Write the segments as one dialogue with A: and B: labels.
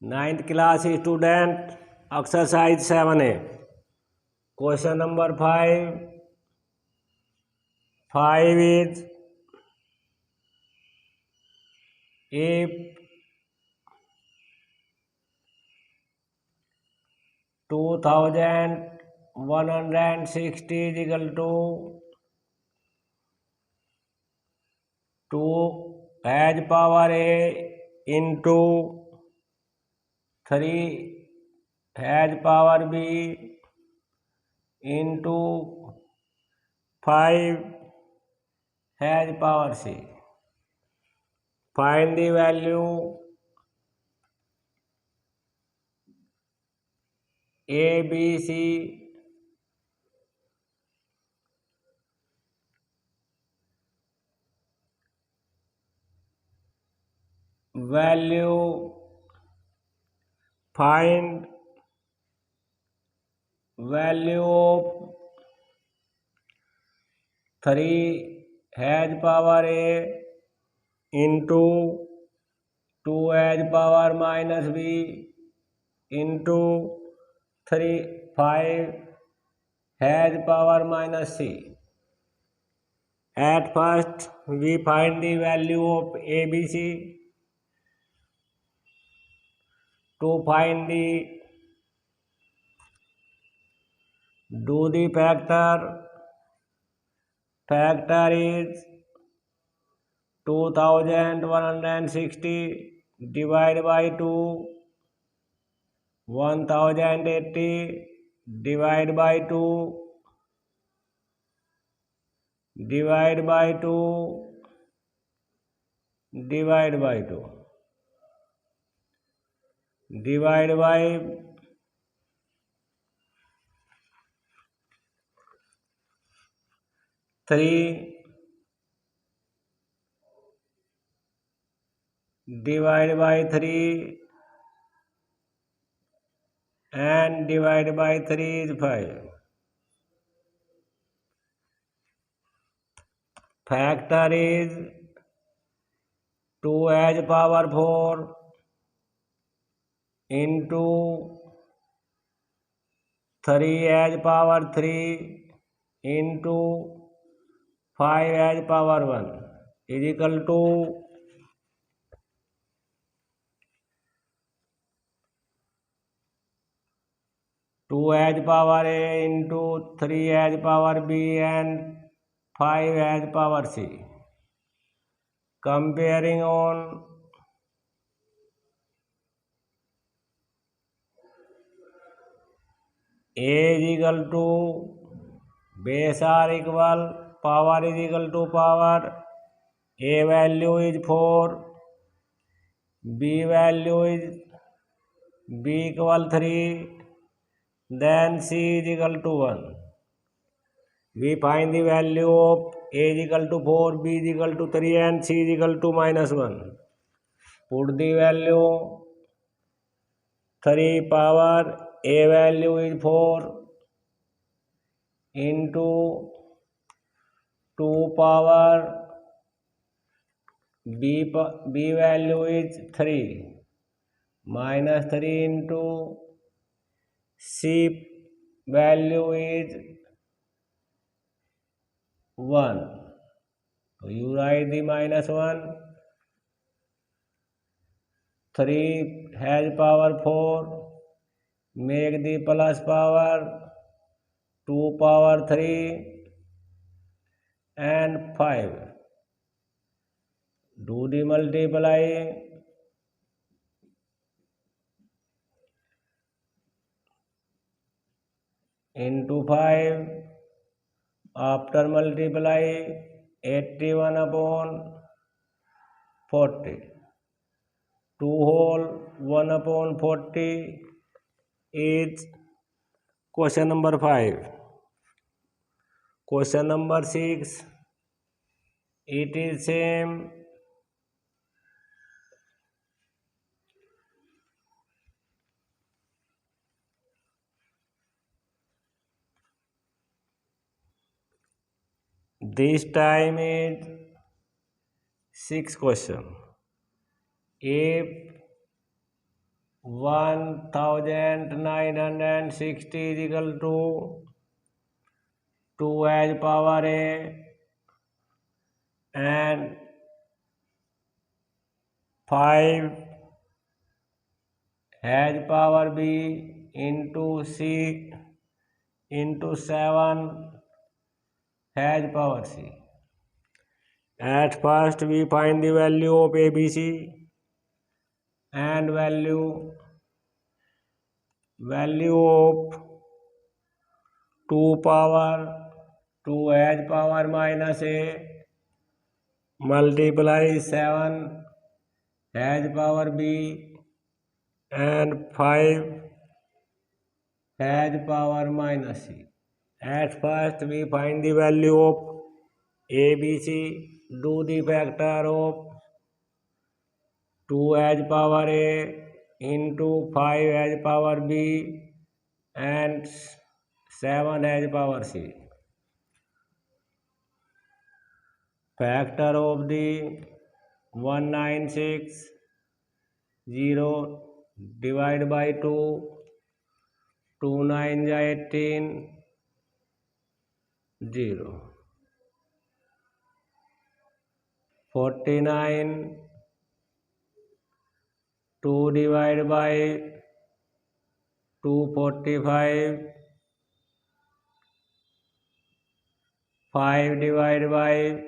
A: Ninth class student, exercise 7A. Question number 5. 5 is, if 2160 is equal to 2 has power a into 3 has power b into 5 has power c. Find the value a, b, c. Find value of 3 has power a into 2 has power minus b into 5 has power minus c. At first we find the value of ABC. To find do the factor is 2160 divided by 2, 1080 divided by 2 divide by 2 divide by 2 divide by 3 divide by 3 and divide by 3 is 5. Factor is 2 has power 4 into 3 has power 3 into 5 has power 1 is equal to 2 has power a into 3 has power b and 5 has power c. Comparing on a is equal to base are equal, power is equal to power. A value is 4, b value is b equal 3, then c is equal to 1. We find the value of a is equal to 4, b is equal to 3 and c is equal to minus 1. Put the value 3 power a value is 4 into 2 power b value is 3 minus 3 into c value is 1. So you write the minus 1. 3 has power 4. Make the plus power 2 power 3 and 5. Do the multiply. Into 5. After multiply 81 upon 40. 2 whole 1 upon 40 is question number 5. Question number 6. It is same. This time is 6 question. If 1960 is equal to 2 as power a and 5 as power b into c into 7 as power c. At first we find the value of ABC and value of 2 power 2 as power minus a multiply 7 as power b and 5 as power minus c. At first we find the value of ABC. Do the factor of 2 as power a into 5 as power b and 7 as power c. Factor of the 1960 divided by 2, 2 9 18, 0. 49, 2 divided by 2, 45, 5 divided by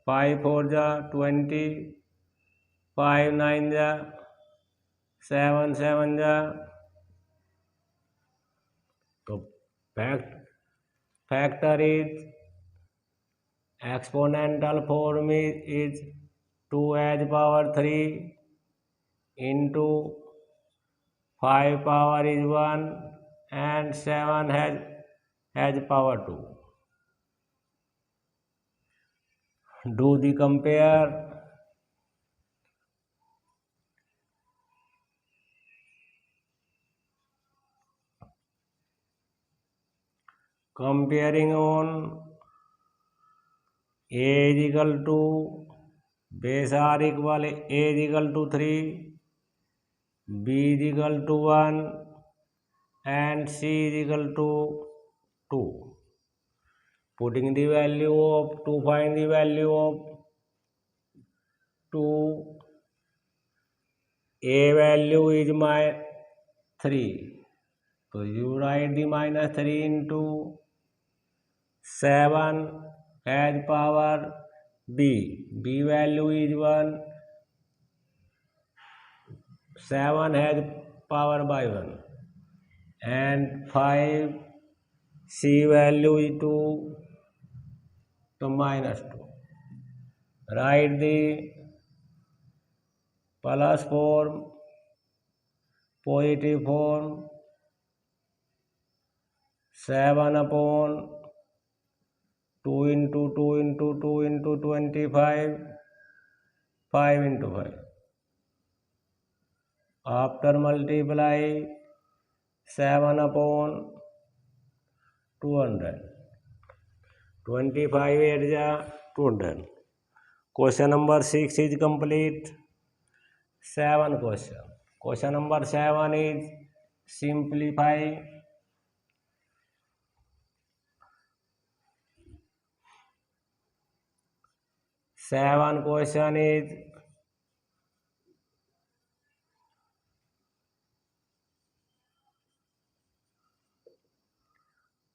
A: 5 4 ja 20, 5 9 ja 7 7 ja. So factor is exponential form is 2 as power 3 into 5 power is 1 and 7 has power 2. Do the compare. Comparing on a is equal to base r equal a is equal to 3, b is equal to 1 and c is equal to 2. Putting the value of to find the value of 2, a value is my 3. So you write the minus 3 into 7 as power b. B value is 1. 7 has power by 1 and 5 c value is 2, so minus 2. Write the plus form, positive form, 7 upon 2 into 2 into 2 into 25, 5 into 5. After multiply 7 upon 200, 25 area 200. Question number 6 is complete. 7 question. Question number 7 is simplify. Seven question is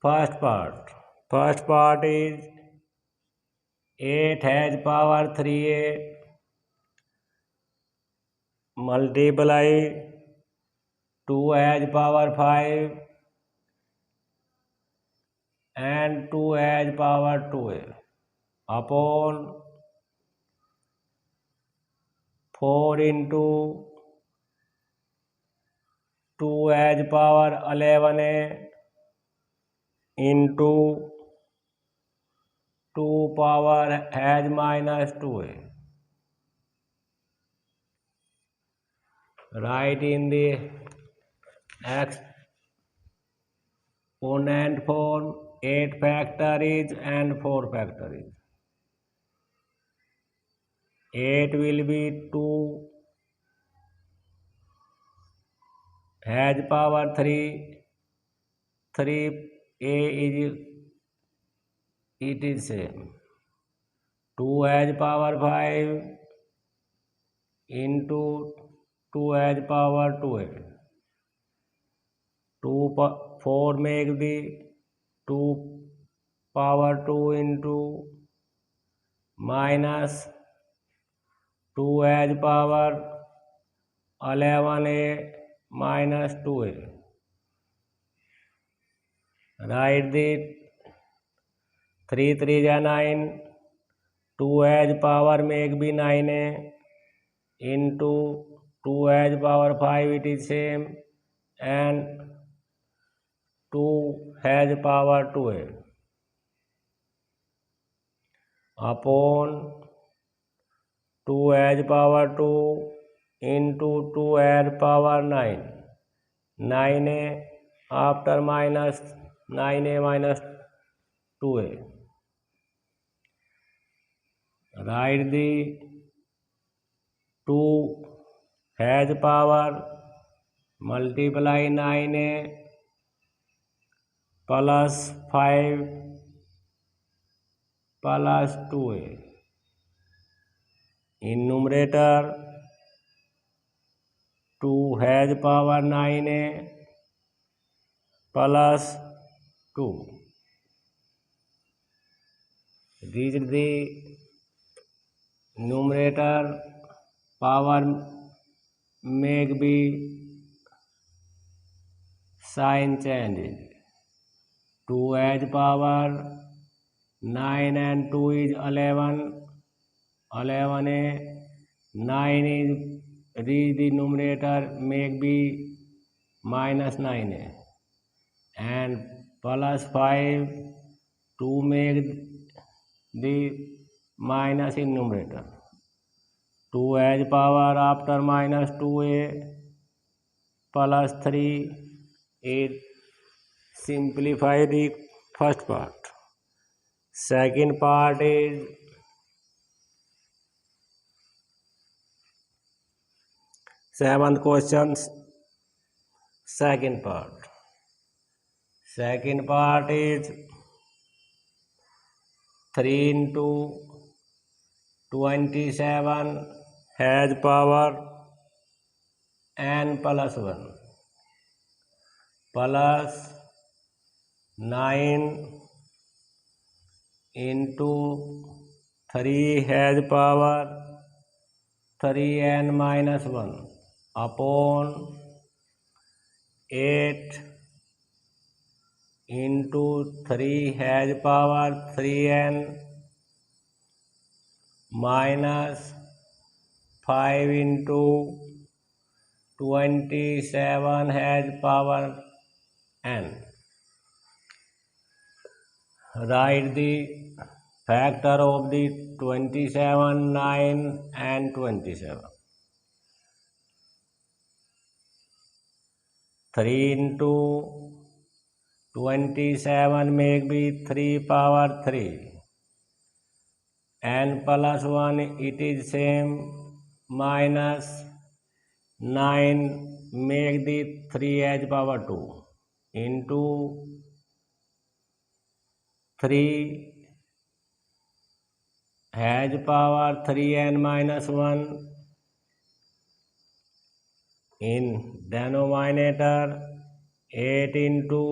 A: first part. First part is 8 has power 3a multiply 2 has power 5 and 2 has power 2a upon 4 into 2 has power 11a into 2 power has minus 2a. Write in the exponent form 8 factor is and 4 factor is. 8 will be 2 has power 3 a it is same. 2 has power 5 into 2 has power 12. 4 make the 2 power 2 into minus 2 has power 11a minus 2a. Write the 3 3 is 9. 2 has power make be 9a into 2 has power 5 it is same and 2 has power 2a upon 2 has power 2 into 2 has power 9. 9a after minus 9a minus 2a. Write the 2 has power multiply 9a plus 5 plus 2a. In numerator 2 has power 9a plus 2. This is the numerator power make be sign changes. 2 has power 9 and 2 is 11. 11a 9 is reach the numerator make be minus 9a and plus 5 2 make the minus in numerator. 2 has power after minus 2a plus 3. It simplify the first part. Second part is seventh questions. Second part is 3 into 27 has power n plus 1 plus 9 into 3 has power 3n minus 1 upon 8 into 3 has power 3n minus 5 into 27 has power n. Write the factor of the 27, 9 and 27. 3 into 27 make be 3 power 3. n plus 1 it is same minus 9 make the 3 as power 2 into 3 has power 3n minus 1 in denominator 8 into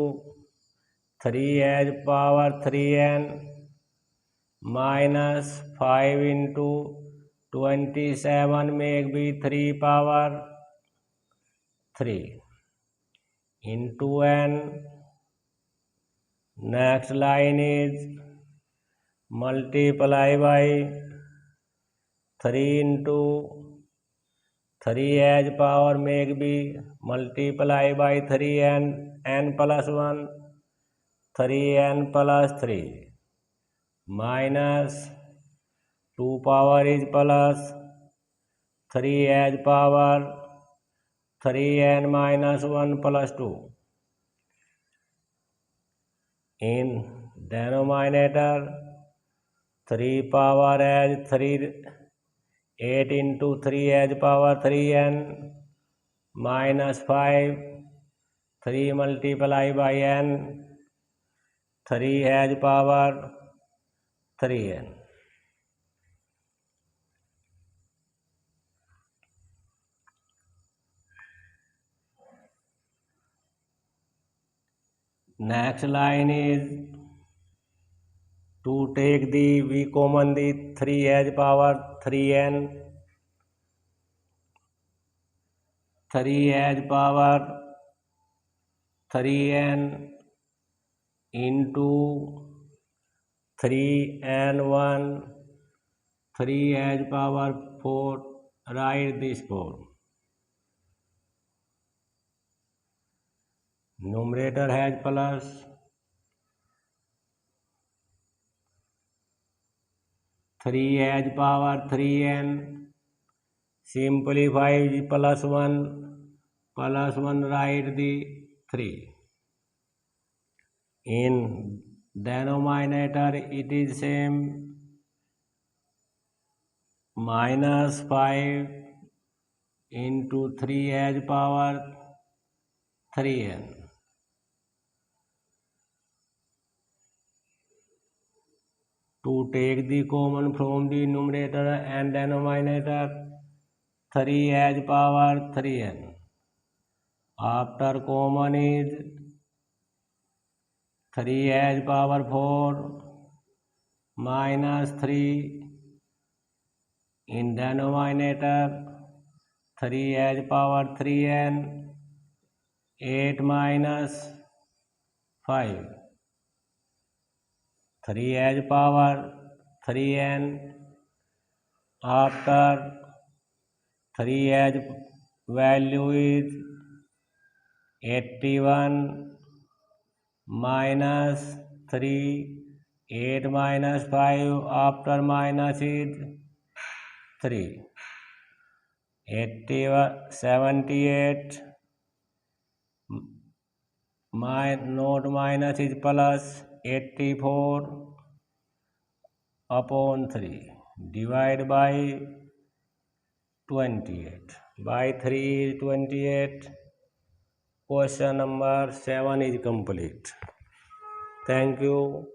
A: 3 has power 3n minus 5 into 27 make be 3 power 3 into n. Next line is multiply by 3 into 3 has power make be multiply by 3 and n plus 1 3n plus 3 minus 2 power is plus 3 has power 3n minus 1 plus 2 in denominator 3 power as 3 8 into 3 has power 3n minus 5, 3 multiply by n, 3 has power 3n. Next line is to take we common the 3 has power 3n, 3 has power 3n into 3 and 1, 3 has power 4, write this form. Numerator has plus, three has power 3n, simplify plus 1 write the 3. In denominator it is same, minus 5 into 3 has power 3n. To take the common from the numerator and denominator, 3 has power 3n. After common is 3 has power 4 minus 3. In denominator 3 has power 3n, 8 minus 5. 3 has power 3n. After 3 has value is 81 minus 3, 8 minus 5, after minus is 3. 78 not minus is plus, 84 upon 3 divide by 28. By 3 is 28. Question number 7 is complete. Thank you.